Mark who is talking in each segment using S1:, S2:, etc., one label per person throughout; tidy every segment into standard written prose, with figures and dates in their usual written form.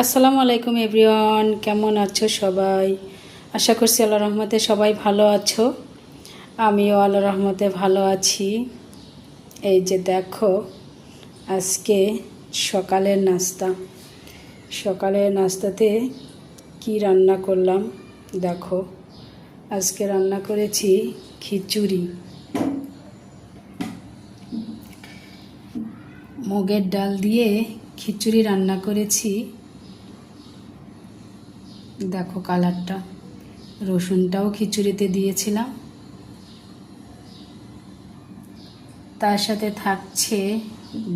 S1: আসসালামু আলাইকুম এভরিওয়ান, কেমন আছো সবাই? আশা করছি আল্লাহর রহমতে সবাই ভালো আছো। আমিও আল্লাহর রহমতে ভালো আছি। এই যে দেখো, আজকে সকালের নাস্তাতে কি রান্না করলাম দেখো। আজকে রান্না করেছি খিচুড়ি, মুগের ডাল দিয়ে খিচুড়ি রান্না করেছি। দেখো কালারটা, রসুনটাও খিচুড়িতে দিয়েছিলাম। তার সাথে থাকছে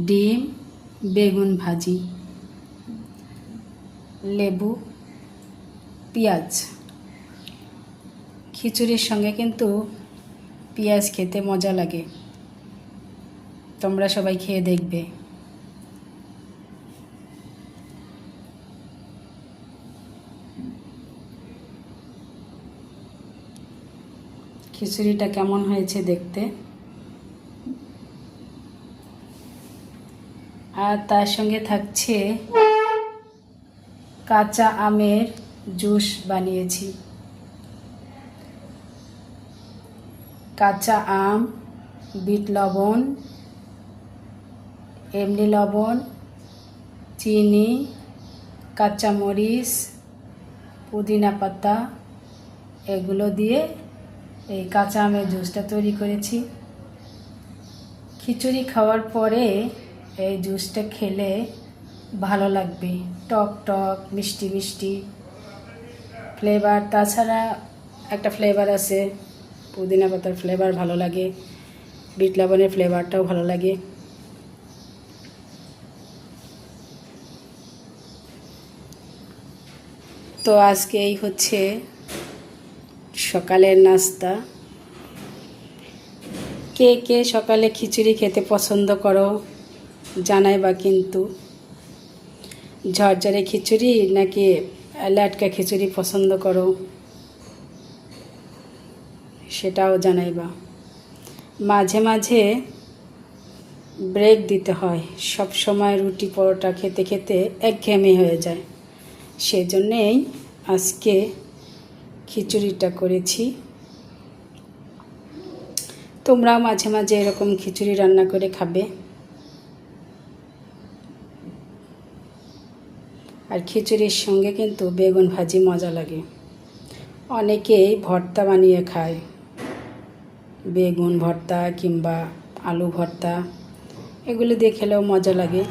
S1: ডিম, বেগুন ভাজি, লেবু, পেঁয়াজ। খিচুড়ির সঙ্গে কিন্তু পেঁয়াজ খেতে মজা লাগে, তোমরা সবাই খেয়ে দেখবে। খিচুড়িটা কেমন হয়েছে দেখতে। আর তার সঙ্গে থাকছে কাঁচা আমের জুস বানিয়েছি। কাঁচা আম, বিট লবণ, এমনি লবণ, চিনি, কাঁচামরিচ, পুদিনা পাতা এগুলো দিয়ে এই কাঁচা আমের জুসটা তৈরি করেছি। খিচুড়ি খাওয়ার পরে এই জুসটা খেলে ভালো লাগবে, টক টক মিষ্টি মিষ্টি ফ্লেভার। তাছাড়া একটা ফ্লেভার আছে, পুদিনা পাতার ফ্লেভার ভালো লাগে, বিট লবণের ফ্লেভারটাও ভালো লাগে। তো আজকে এই হচ্ছে সকালের নাস্তা। কে কে সকালে খিচুড়ি খেতে পছন্দ করো জানাইবা কিন্তু। ঝরঝরে খিচুড়ি নাকি লাটকা খিচুড়ি পছন্দ করো সেটাও জানাইবা। মাঝে মাঝে ব্রেক দিতে হয়, সব সময় রুটি পরোটা খেতে খেতে একঘেয়েমি হয়ে যায়। সেজন্যেই আজকে খিচুড়িটা করেছি। তোমরাও মাঝে মাঝে এরকম খিচুড়ি রান্না করে খাবে। আর খিচুড়ির সঙ্গে কিন্তু বেগুন ভাজি মজা লাগে। অনেকেই ভর্তা বানিয়ে খায়, বেগুন ভর্তা কিংবা আলু ভর্তা, এগুলো দিয়ে খেলেও মজা লাগে।